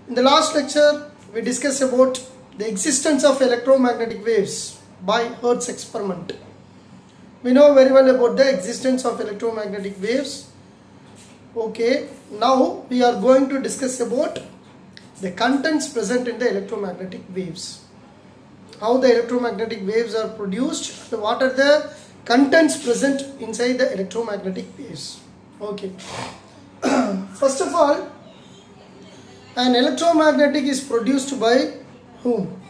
In the last lecture, we discussed about the existence of electromagnetic waves by Hertz experiment. We know very well about the existence of electromagnetic waves. Okay, now we are going to discuss about the contents present in the electromagnetic waves. How the electromagnetic waves are produced and what are the contents present inside the electromagnetic waves. Okay. First of all, an electromagnetic is produced by whom?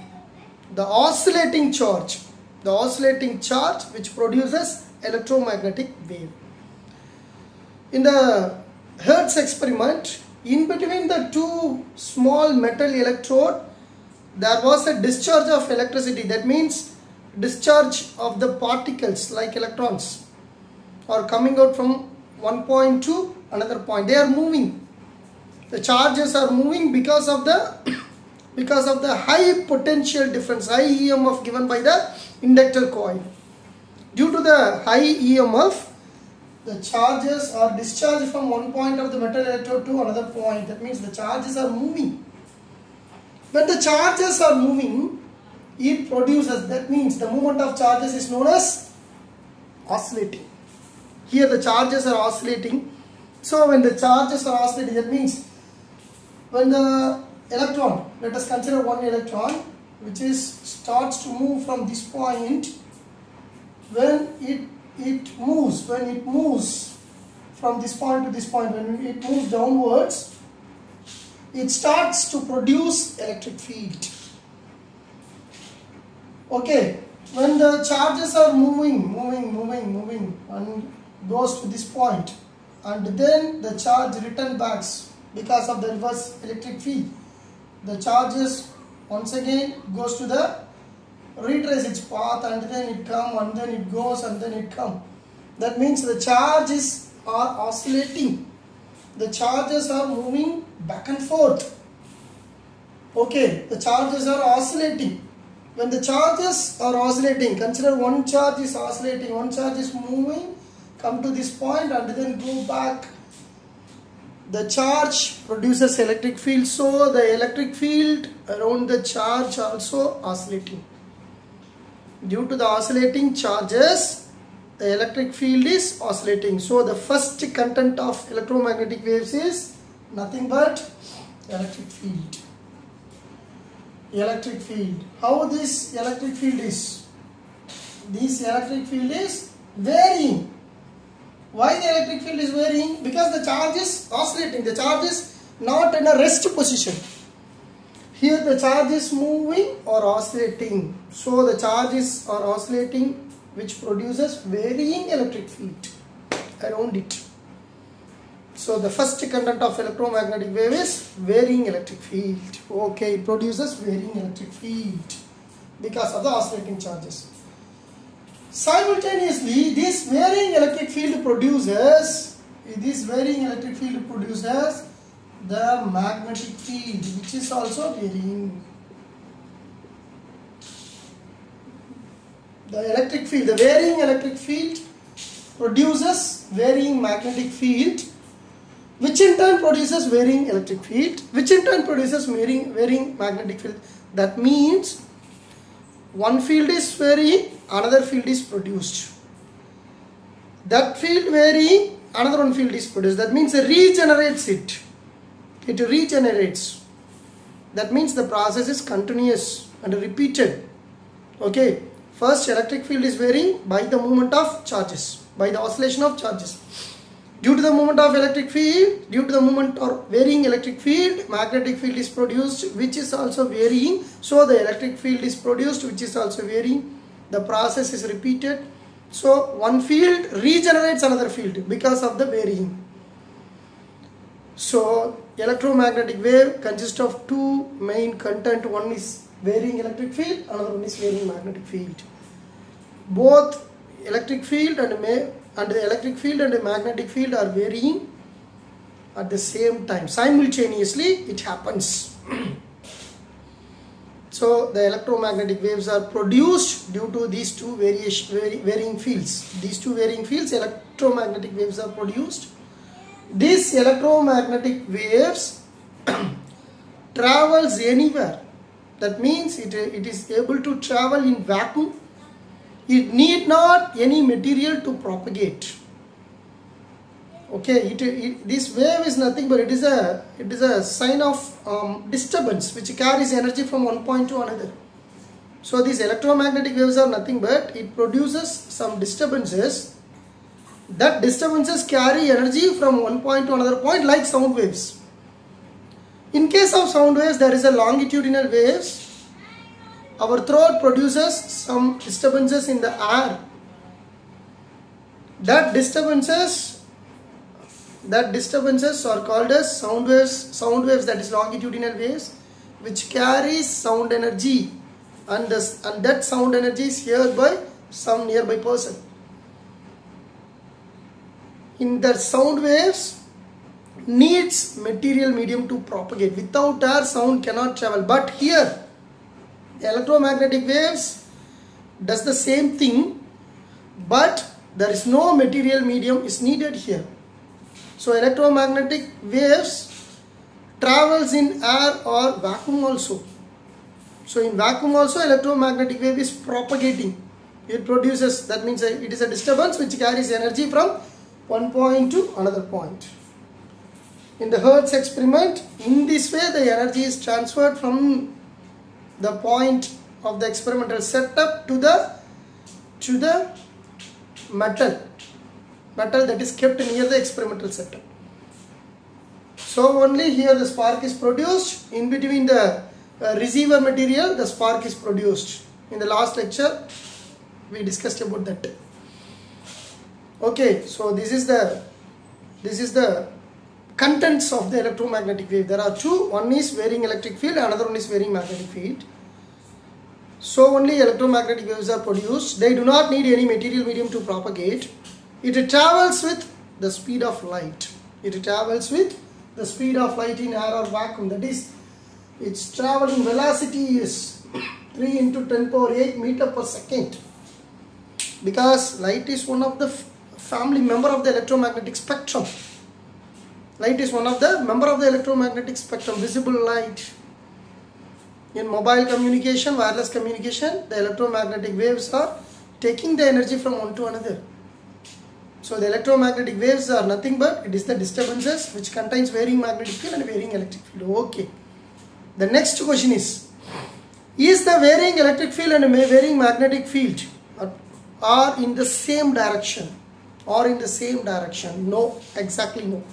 The oscillating charge. The oscillating charge which produces electromagnetic wave. In the Hertz experiment, in between the two small metal electrode, there was a discharge of electricity. That means discharge of the particles like electrons are coming out from one point to another point. They are moving. The charges are moving because of the high potential difference, high EMF given by the inductor coil. Due to the high EMF, the charges are discharged from one point of the metal electrode to another point. That means the charges are moving. When the charges are moving, it produces, that means the movement of charges is known as oscillating. Here the charges are oscillating. So when the charges are oscillating, that means when the electron, let us consider one electron which starts to move from this point, when it moves from this point to this point, when it moves downwards, it starts to produce electric field. Okay, when the charges are moving and goes to this point, and then the charge return back because of the reverse electric field, the charges once again goes to the retrace its path, and then it come and then it goes and then it come. That means the charges are oscillating. The charges are moving back and forth. Okay, the charges are oscillating. When the charges are oscillating, consider one charge is oscillating, one charge is moving, come to this point and then go back. The charge produces electric field, so the electric field around the charge also oscillating. Due to the oscillating charges, the electric field is oscillating. So the first content of electromagnetic waves is nothing but electric field. Electric field. How this electric field is? This electric field is varying. Why the electric field is varying? Because the charge is oscillating. The charge is not in a rest position. Here the charge is moving or oscillating. So the charges are oscillating, which produces varying electric field around it. So the first content of electromagnetic wave is varying electric field. Okay, it produces varying electric field because of the oscillating charges. Simultaneously, this varying electric field produces the magnetic field, which is also varying. The varying electric field produces varying magnetic field, which in turn produces varying electric field, which in turn produces varying magnetic field. That means one field is varying, another field is produced. That field varying, another one field is produced. That means it regenerates it. It regenerates. That means the process is continuous and repeated. Okay. First, electric field is varying by the movement of charges, by the oscillation of charges. Due to the movement of electric field, due to the movement or varying electric field, magnetic field is produced, which is also varying. So the electric field is produced, which is also varying. The process is repeated. So one field regenerates another field because of the varying. So electromagnetic wave consists of two main content. One is varying electric field, another one is varying magnetic field. Both electric field and the electric field and the magnetic field are varying at the same time. Simultaneously it happens. So the electromagnetic waves are produced due to these two varying fields. These two varying fields, electromagnetic waves are produced. These electromagnetic waves travels anywhere. That means it is able to travel in vacuum. It need not any material to propagate. Okay, this wave is nothing but it is a sign of disturbance which carries energy from one point to another. So these electromagnetic waves are nothing but it produces some disturbances. That disturbances carry energy from one point to another point like sound waves. In case of sound waves, there is a longitudinal waves. Our throat produces some disturbances in the air. That disturbances are called as sound waves. Sound waves, that is longitudinal waves, which carries sound energy, and that sound energy is heard by some nearby person. In the sound waves needs material medium to propagate. Without air, sound cannot travel. But here, electromagnetic waves does the same thing, but there is no material medium is needed here. So electromagnetic waves travels in air or vacuum also. So in vacuum also, electromagnetic wave is propagating. It produces, that means it is a disturbance which carries energy from one point to another point. In the Hertz experiment, in this way the energy is transferred from the point of the experimental setup to the metal that is kept near the experimental setup. So only here the spark is produced. In between the receiver material, the spark is produced. In the last lecture we discussed about that. Okay, so this is the contents of the electromagnetic wave. There are two. One is varying electric field, another one is varying magnetic field. So only electromagnetic waves are produced. They do not need any material medium to propagate. It travels with the speed of light. It travels with the speed of light in air or vacuum. That is, its traveling velocity is 3 into 10 power 8 meter per second. Because light is one of the family member of the electromagnetic spectrum. Light is one of the member of the electromagnetic spectrum, visible light. In mobile communication, wireless communication, the electromagnetic waves are taking the energy from one to another. So the electromagnetic waves are nothing but it is the disturbances which contains varying magnetic field and varying electric field. Okay. The next question is the varying electric field and varying magnetic field are in the same direction or in the same direction? No, exactly no.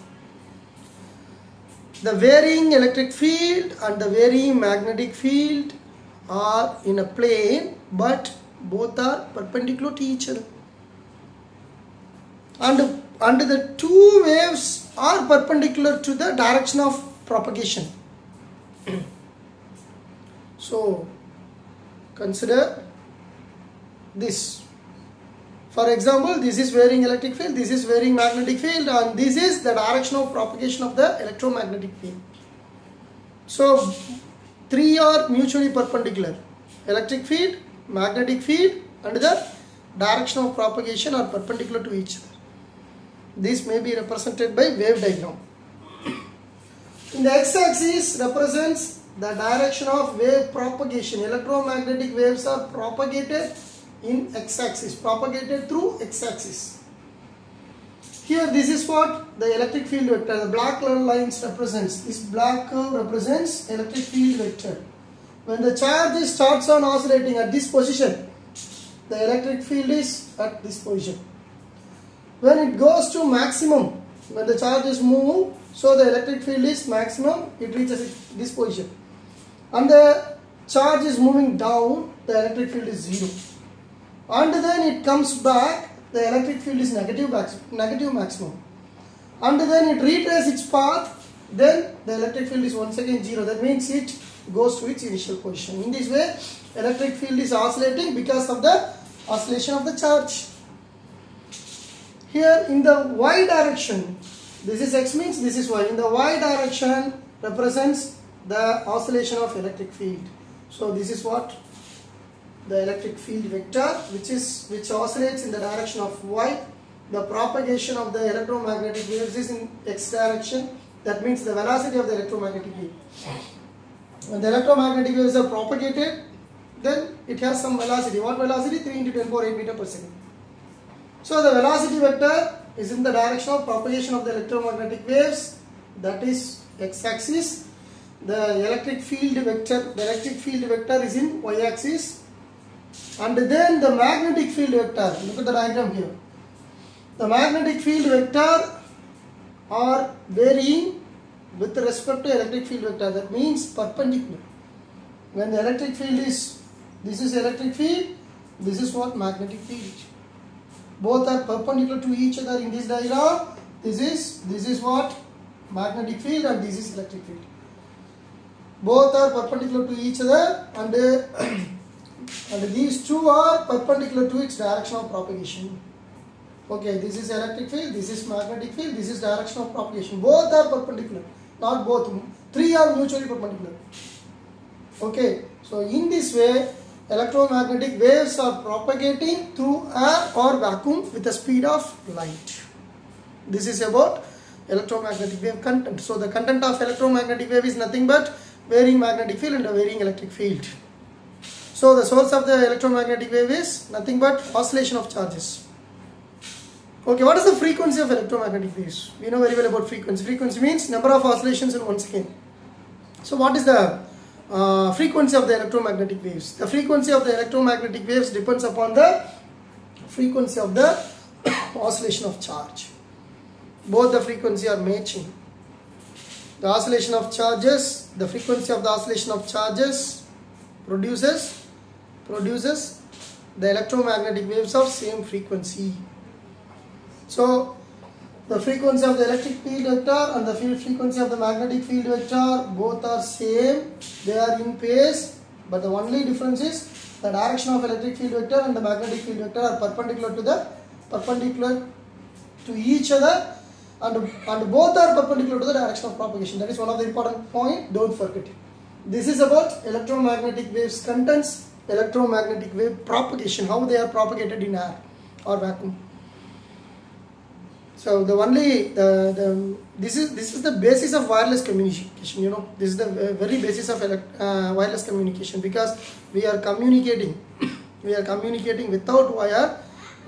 The varying electric field and the varying magnetic field are in a plane, but both are perpendicular to each other. And the two waves are perpendicular to the direction of propagation. So consider this. For example, this is varying electric field, this is varying magnetic field, and this is the direction of propagation of the electromagnetic field. So three are mutually perpendicular. Electric field, magnetic field, and the direction of propagation are perpendicular to each other. This may be represented by wave diagram. In the x-axis represents the direction of wave propagation. Electromagnetic waves are propagated in x-axis, propagated through x-axis. Here this is what the electric field vector, the black lines represents. This black curve represents electric field vector. When the charge starts on oscillating at this position, the electric field is at this position. When it goes to maximum, when the charges move, so the electric field is maximum, it reaches this position. And the charge is moving down, the electric field is 0. And then it comes back, the electric field is negative maximum. And then it retraces its path, then the electric field is once again 0. That means it goes to its initial position. In this way, electric field is oscillating because of the oscillation of the charge. Here in the y direction, this is x means this is y. In the y direction represents the oscillation of electric field. So this is what the electric field vector, which oscillates in the direction of y. The propagation of the electromagnetic waves is in x direction. That means the velocity of the electromagnetic wave. When the electromagnetic waves are propagated, then it has some velocity. What velocity? 3 into 10 power 8 meter per second. So the velocity vector is in the direction of propagation of the electromagnetic waves, that is x-axis. The electric field vector is in y-axis, and then the magnetic field vector, look at the diagram here. The magnetic field vector are varying with respect to electric field vector, that means perpendicular. When the electric field is, this is electric field, this is what magnetic field. Both are perpendicular to each other in this diagram. This is what magnetic field, and this is electric field. Both are perpendicular to each other, and these two are perpendicular to its direction of propagation. Okay, this is electric field, this is magnetic field, this is direction of propagation. Both are perpendicular, not both. Three are mutually perpendicular. Okay, so in this way, electromagnetic waves are propagating through air or vacuum with the speed of light. This is about electromagnetic wave content. So the content of electromagnetic wave is nothing but varying magnetic field and a varying electric field. So the source of the electromagnetic wave is nothing but oscillation of charges. Okay, what is the frequency of electromagnetic waves? We know very well about frequency. Frequency means number of oscillations in 1 second. So what is the frequency of the electromagnetic waves? The frequency of the electromagnetic waves depends upon the frequency of the oscillation of charge. Both the frequency are matching. The oscillation of charges, the frequency of the oscillation of charges produces the electromagnetic waves of same frequency. So the frequency of the electric field vector and the frequency of the magnetic field vector, both are same, they are in phase, but the only difference is the direction of electric field vector and the magnetic field vector are perpendicular to each other, and both are perpendicular to the direction of propagation. That is one of the important point, don't forget. This is about electromagnetic waves contents, electromagnetic wave propagation, how they are propagated in air or vacuum. So this is the basis of wireless communication. You know, this is the very basis of wireless communication, because we are communicating without wire,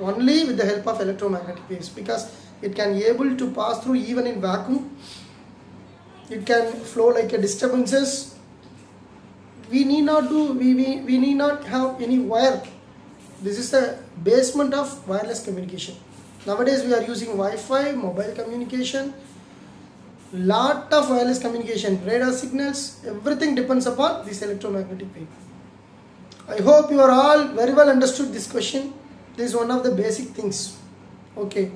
only with the help of electromagnetic waves, because it can be able to pass through even in vacuum. It can flow like a disturbances. We need not have any wire. This is the basement of wireless communication. Nowadays we are using Wi-Fi, mobile communication, lot of wireless communication, radar signals, everything depends upon this electromagnetic wave. I hope you are all very well understood this question. This is one of the basic things. Okay,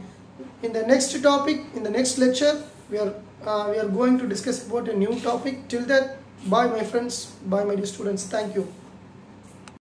in the next topic, in the next lecture, we are going to discuss about a new topic. Till then, bye my friends, bye my dear students. Thank you.